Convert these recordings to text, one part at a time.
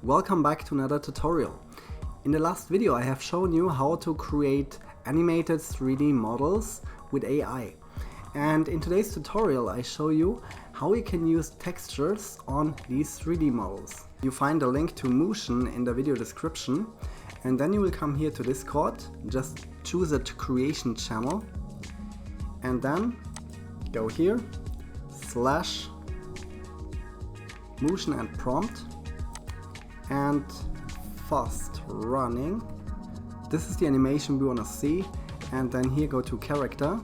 Welcome back to another tutorial. In the last video I have shown you how to create animated 3D models with AI. And in today's tutorial I show you how you can use textures on these 3D models. You find a link to Mootion in the video description, and then you will come here to Discord, just choose a creation channel and then go here, /mootion and prompt and fast running. This is the animation we want to see, and then here go to character.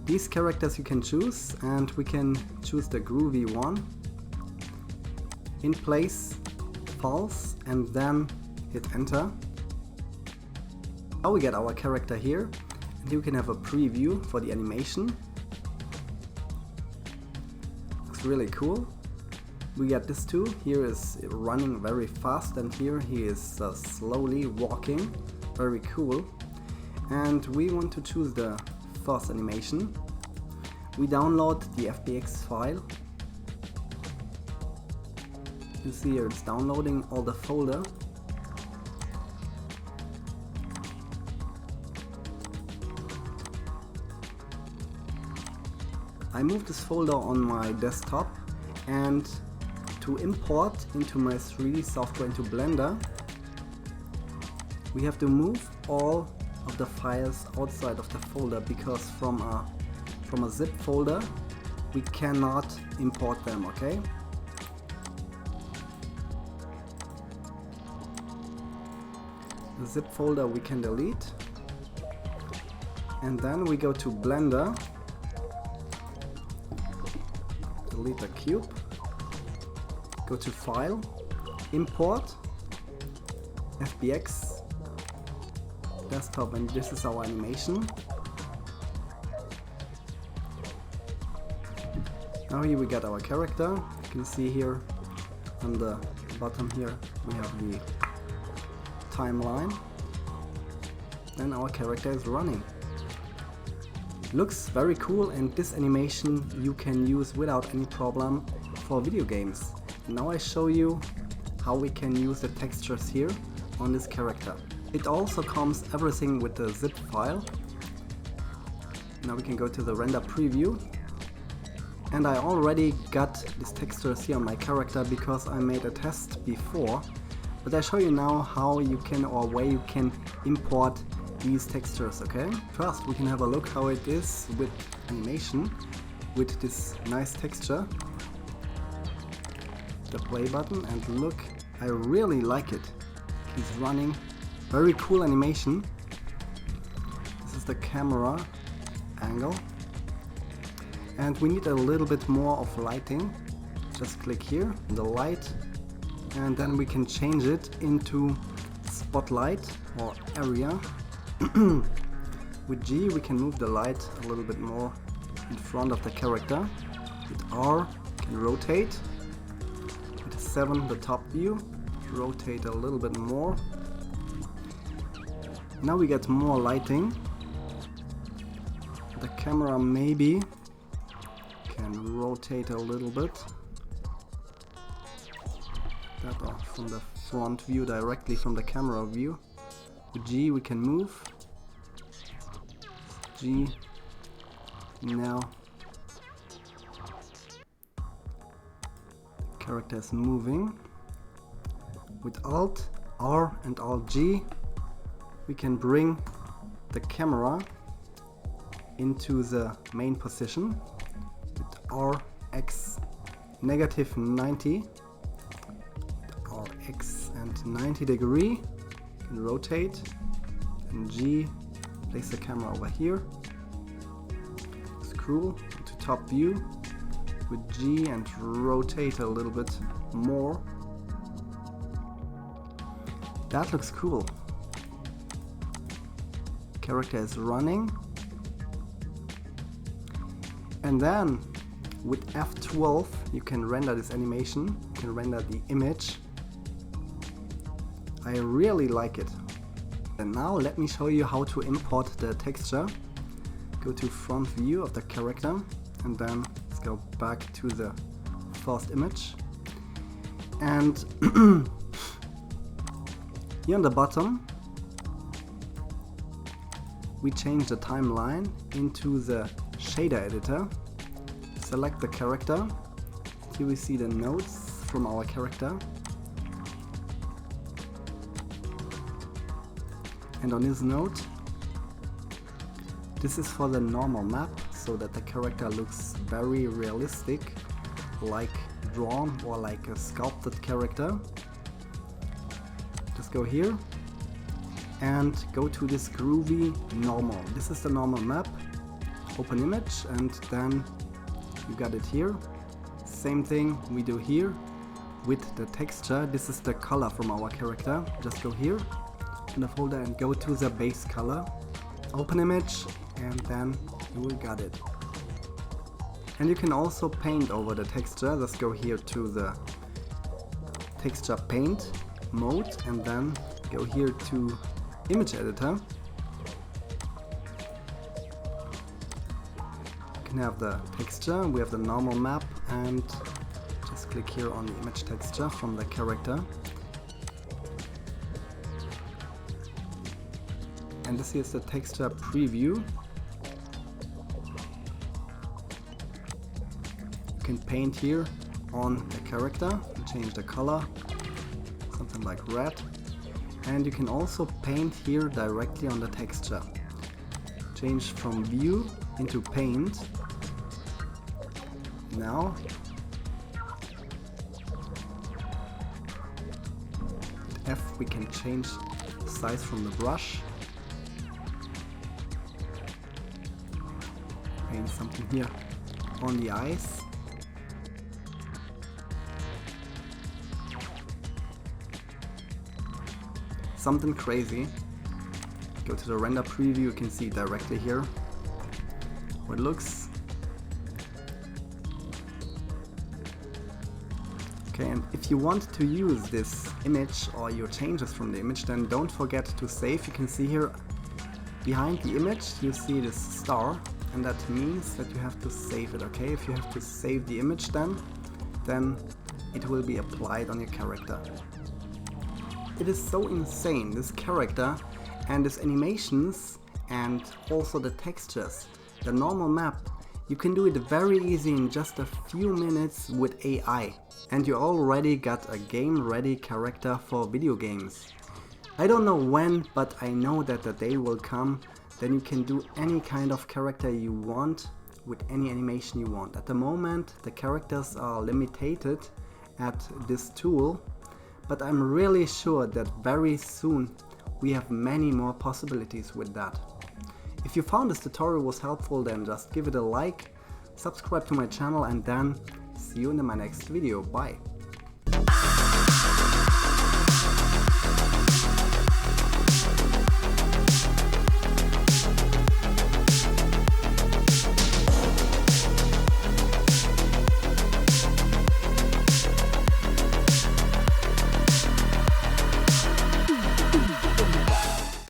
These characters you can choose, and we can choose the groovy one. In place, false, and then hit enter. Now we get our character here, and you can have a preview for the animation. Looks really cool. We get this too. Here is running very fast, and here he is slowly walking. Very cool. And we want to choose the first animation. We download the FBX file. You see here it's downloading all the folder. I move this folder on my desktop, and to import into my 3D software into Blender, we have to move all of the files outside of the folder, because from a zip folder we cannot import them, okay? The zip folder we can delete, and then we go to Blender, delete the cube, go to File, Import, FBX, Desktop, and this is our animation. Now here we got our character. You can see here on the bottom here we have the timeline, and our character is running. Looks very cool, and this animation you can use without any problem for video games. Now I show you how we can use the textures here on this character. It also comes everything with the zip file. Now we can go to the render preview, and I already got these textures here on my character because I made a test before, but I show you now how you can, or where you can import these textures, okay? First we can have a look how it is with animation with this nice texture. The play button, and look, I really like it. He's running. Very cool animation. This is the camera angle, and we need a little bit more of lighting. Just click here, the light, and then we can change it into spotlight or area. With G we can move the light a little bit more in front of the character. With R we can rotate. 7 the top view, rotate a little bit more. Now we get more lighting. The camera maybe can rotate a little bit. That from the front view, directly from the camera view. With G we can move. G. Now character is moving. With Alt, R and Alt G we can bring the camera into the main position. With R, X, -90, R, X and 90 degree, and rotate, and G, place the camera over here, scroll to top view, with G and rotate a little bit more. That looks cool. Character is running. And then with F12 you can render this animation, you can render the image. I really like it. And now let me show you how to import the texture. Go to front view of the character, and then let's go back to the first image. And Here on the bottom we change the timeline into the shader editor. Select the character. Here we see the nodes from our character. And on this node, this is for the normal map, so that the character looks very realistic, like drawn or like a sculpted character. Just go here and go to this groovy normal. This is the normal map. Open image and then you got it here. Same thing we do here with the texture. This is the color from our character. Just go here in the folder and go to the base color. Open image and then you will got it. And you can also paint over the texture. Just go here to the texture paint mode and then go here to image editor. You can have the texture, we have the normal map, and just click here on the image texture from the character. And this is the texture preview. You can paint here on the character and change the color, something like red. And you can also paint here directly on the texture. Change from view into paint. Now with F we can change the size from the brush. Paint something here on the eyes. Something crazy. Go to the render preview, you can see directly here how it looks. Okay, and if you want to use this image or your changes from the image, then don't forget to save. You can see here behind the image you see this star, and that means that you have to save it. Okay, if you have to save the image then it will be applied on your character. It is so insane, this character and these animations and also the textures, the normal map. You can do it very easy in just a few minutes with AI, and you already got a game-ready character for video games. I don't know when, but I know that the day will come. Then you can do any kind of character you want with any animation you want. At the moment the characters are limited at this tool, but I'm really sure that very soon we have many more possibilities with that. If you found this tutorial was helpful, then just give it a like, subscribe to my channel, and then see you in my next video. Bye!